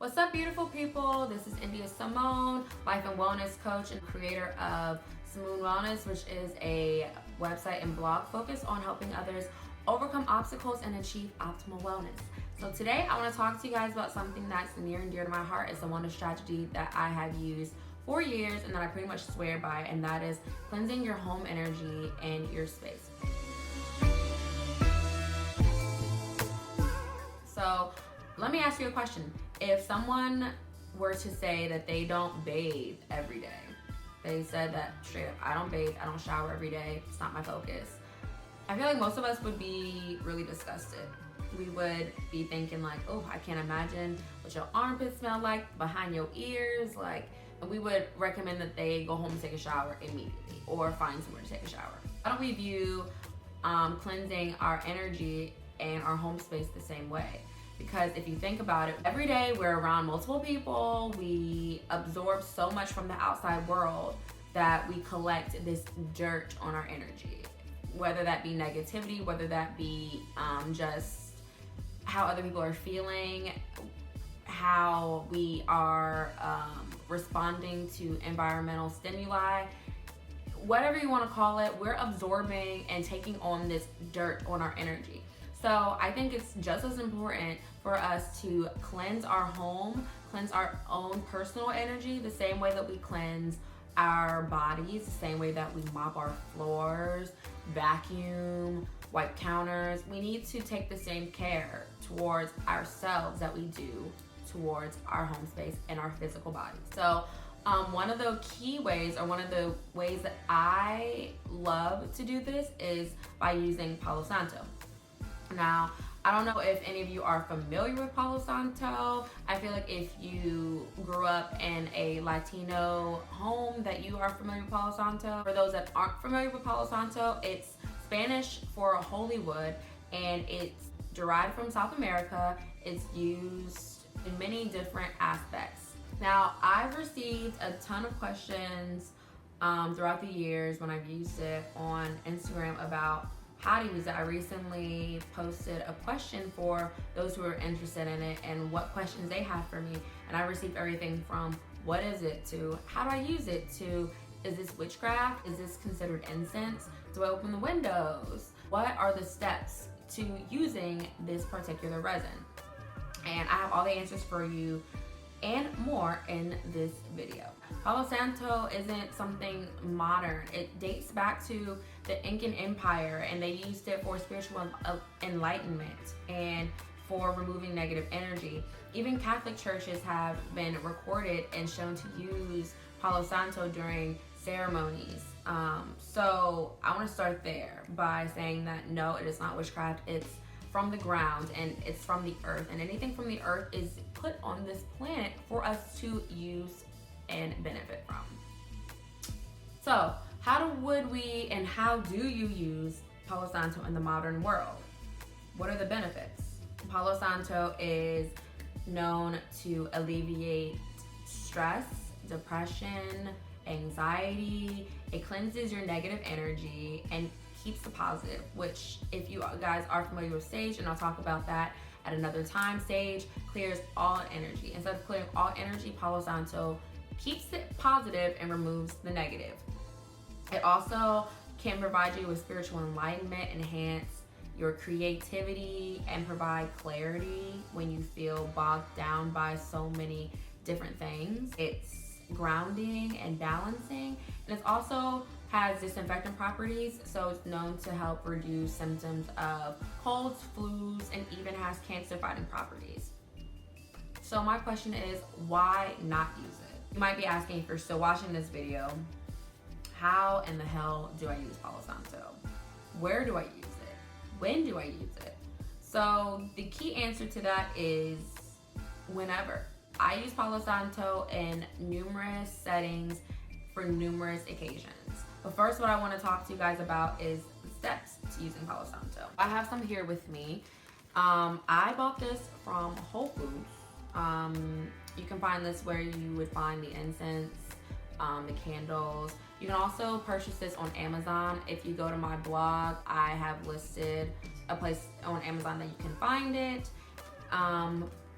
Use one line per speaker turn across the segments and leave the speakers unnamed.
What's up, beautiful people? This is India Simonne, life and wellness coach and creator of Simoon Wellness, which is a website and blog focused on helping others overcome obstacles and achieve optimal wellness. So today I want to talk to you guys about something that's near and dear to my heart. It's a wellness strategy that I have used for years and that I pretty much swear by, and that is cleansing your home energy and your space. So let me ask you a question. If someone were to say that they don't bathe every day, they said that straight up, I don't bathe, I don't shower every day, it's not my focus, I feel like most of us would be really disgusted. We would be thinking like, oh, I can't imagine what your armpits smell like behind your ears. And we would recommend that they go home and take a shower immediately or find somewhere to take a shower. How do we view cleansing our energy and our home space the same way? Because if you think about it, every day we're around multiple people, we absorb so much from the outside world that we collect this dirt on our energy. Whether that be negativity, whether that be just how other people are feeling, how we are responding to environmental stimuli, whatever you want to call it, we're absorbing and taking on this dirt on our energy. So I think it's just as important for us to cleanse our home, cleanse our own personal energy, the same way that we cleanse our bodies, the same way that we mop our floors, vacuum, wipe counters. We need to take the same care towards ourselves that we do towards our home space and our physical bodies. So one of the key ways, or one of the ways that I love to do this, is by using Palo Santo. Now, I don't know if any of you are familiar with Palo Santo. I feel like if you grew up in a Latino home that you are familiar with Palo Santo. For those that aren't familiar with Palo Santo, it's Spanish for holy wood, and it's derived from South America. It's used in many different aspects. Now, I've received a ton of questions throughout the years when I've used it on Instagram about how to use it. I recently posted a question for those who are interested in it and what questions they have for me, and I received everything from what is it to how do I use it to is this witchcraft, is this considered incense, do I open the windows, what are the steps to using this particular resin. And I have all the answers for you and more in this video. Palo Santo isn't something modern. It dates back to the Incan Empire, and they used it for spiritual enlightenment and for removing negative energy. Even Catholic churches have been recorded and shown to use Palo Santo during ceremonies. So I want to start there by saying that no, it is not witchcraft. It's from the ground and it's from the earth, and anything from the earth is put on this planet for us to use and benefit from. So how would we and how do you use Palo Santo in the modern world? What are the benefits? Palo Santo is known to alleviate stress, depression, anxiety. It cleanses your negative energy and keeps the positive, which if you guys are familiar with sage, and I'll talk about that at another time, sage clears all energy. Instead of clearing all energy, Palo Santo keeps it positive and removes the negative. It also can provide you with spiritual enlightenment, enhance your creativity, and provide clarity when you feel bogged down by so many different things. It's grounding and balancing, and it also has disinfectant properties, so it's known to help reduce symptoms of colds, flus, and even has cancer fighting properties. So my question is, why not use it? You might be asking, if you're still watching this video, how in the hell do I use Palo Santo? Where do I use it? When do I use it? So the key answer to that is whenever. I use Palo Santo in numerous settings for numerous occasions. But first, what I want to talk to you guys about is the steps to using Palo Santo. I have some here with me. I bought this from Whole Foods. You can find this where you would find the incense, the candles. You can also purchase this on Amazon. If you go to my blog, I have listed a place on Amazon that you can find it.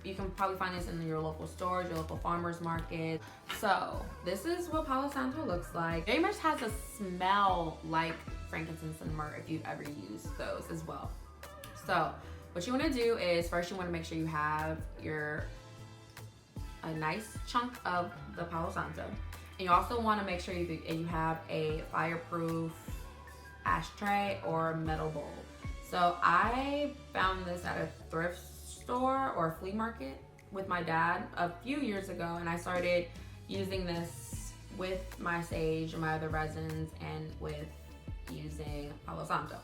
You can probably find this in your local stores, your local farmers market. So this is what Palo Santo looks like. Very much has a smell like frankincense and myrrh if you've ever used those as well. So what you want to do is first you want to make sure you have a nice chunk of the Palo Santo. And you also want to make sure you have a fireproof ashtray or metal bowl. So I found this at a thrift store or a flea market with my dad a few years ago, and I started using this with my sage and my other resins and with using Palo Santo.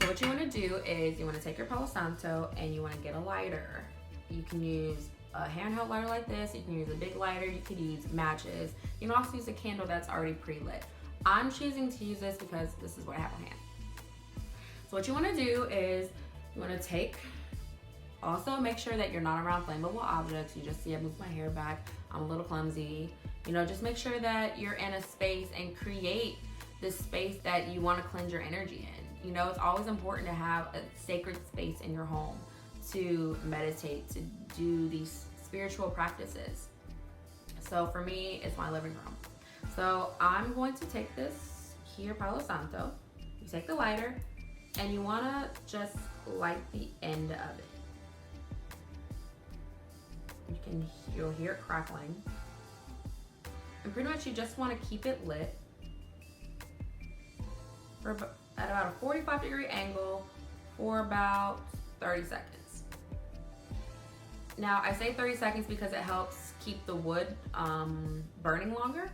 So what you want to do is you want to take your Palo Santo and you want to get a lighter. You can use a handheld lighter like this, you can use a big lighter, you could use matches. You can also use a candle that's already pre-lit. I'm choosing to use this because this is what I have on hand. So what you want to do is you want to take, also make sure that you're not around flammable objects. You just see I moved my hair back, I'm a little clumsy. You know, just make sure that you're in a space and create this space that you want to cleanse your energy in. You know, it's always important to have a sacred space in your home to meditate, to do these spiritual practices. So for me, it's my living room. So I'm going to take this here, Palo Santo. You take the lighter and you want to just light the end of it. You'll hear it crackling. And pretty much you just want to keep it lit at about a 45-degree angle for about 30 seconds. Now I say 30 seconds because it helps keep the wood burning longer.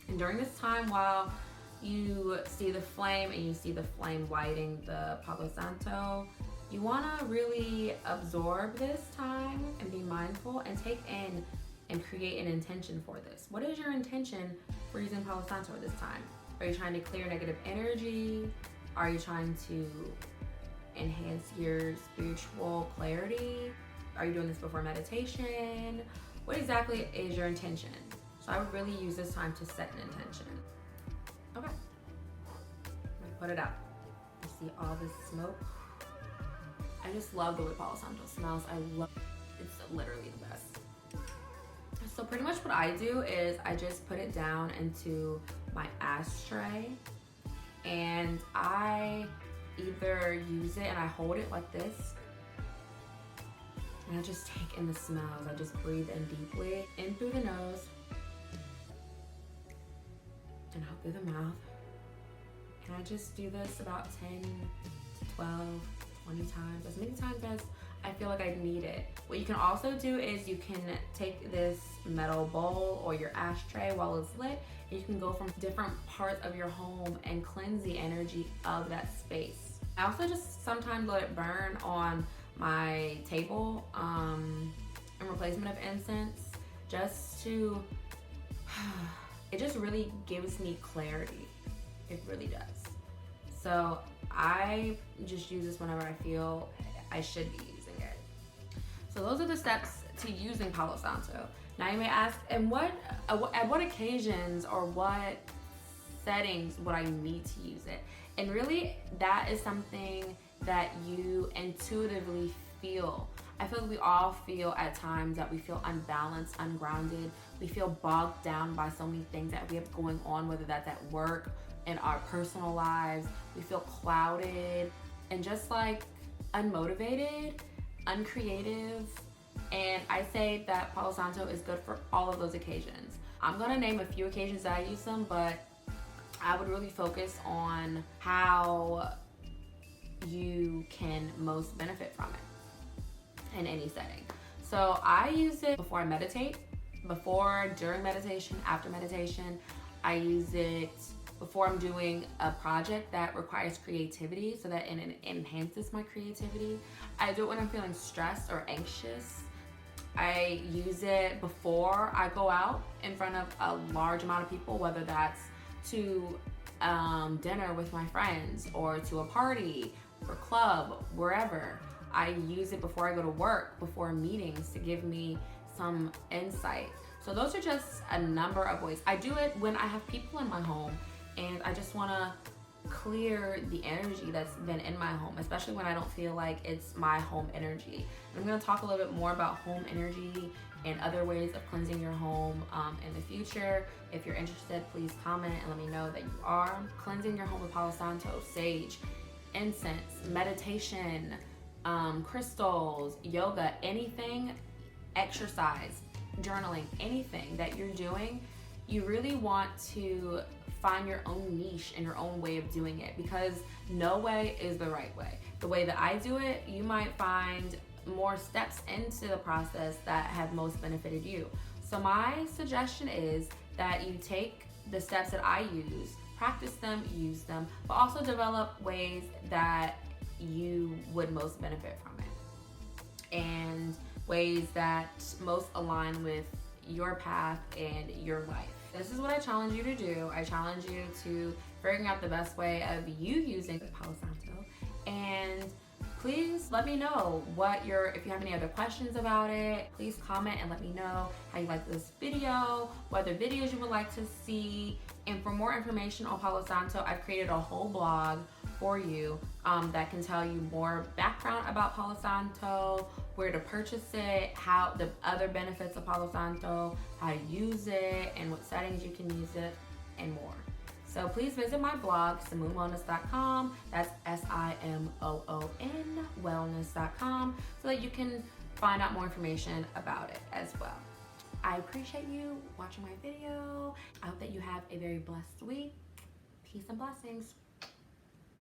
And during this time, while you see the flame and you see the flame lighting the Palo Santo, you want to really absorb this time and be mindful and take in and create an intention for this. What is your intention for using Palo Santo at this time? Are you trying to clear negative energy? Are you trying to enhance your spiritual clarity? Are you doing this before meditation? What exactly is your intention? So I would really use this time to set an intention. Okay, I'm gonna put it out. You see all this smoke? I just love the way Palo Santo smells. It's literally the best. So pretty much what I do is I just put it down into my ashtray and I either use it and I hold it like this and I just take in the smells. I just breathe in deeply, in through the nose and out through the mouth. And I just do this about 10 to 12, 20 times, as many times as I feel like I need it. What you can also do is you can take this metal bowl or your ashtray while it's lit, and you can go from different parts of your home and cleanse the energy of that space. I also just sometimes let it burn on my table in replacement of incense, just to, it just really gives me clarity. It really does. So I just use this whenever I feel I should be using it. So those are the steps to using Palo Santo. Now you may ask, at what occasions or what settings would I need to use it? And really, that is something that you intuitively feel. I feel like we all feel at times that we feel unbalanced, ungrounded. We feel bogged down by so many things that we have going on, whether that's at work, in our personal lives. We feel clouded and just like unmotivated, uncreative. And I say that Palo Santo is good for all of those occasions. I'm gonna name a few occasions that I use them, but I would really focus on how you can most benefit from it in any setting. So I use it before I meditate, during meditation, after meditation. I use it before I'm doing a project that requires creativity so that it enhances my creativity. I do it when I'm feeling stressed or anxious. I use it before I go out in front of a large amount of people, whether that's to dinner with my friends or to a party or club, wherever. I use it before I go to work, before meetings, to give me some insight. So those are just a number of ways. I do it when I have people in my home and I just want to clear the energy that's been in my home, especially when I don't feel like it's my home energy. And I'm going to talk a little bit more about home energy and other ways of cleansing your home in the future. If you're interested, please comment and let me know that you are. Cleansing your home with Palo Santo, sage, incense, meditation, crystals, yoga, anything, exercise, journaling, anything that you're doing, you really want to find your own niche and your own way of doing it, because no way is the right way. The way that I do it, you might find more steps into the process that have most benefited you. So my suggestion is that you take the steps that I use, practice them, use them, but also develop ways that you would most benefit from it, and ways that most align with your path and your life. This is what I challenge you to do. I challenge you to figuring out the best way of you using Palo Santo. And please let me know if you have any other questions about it. Please comment and let me know how you like this video, what other videos you would like to see. And for more information on Palo Santo, I've created a whole blog for you that can tell you more background about Palo Santo, where to purchase it, how the other benefits of Palo Santo, how to use it, and what settings you can use it, and more. So please visit my blog, SimoonWellness.com. That's SIMOON wellness.com, so that you can find out more information about it as well. I appreciate you watching my video. I hope that you have a very blessed week. Peace and blessings.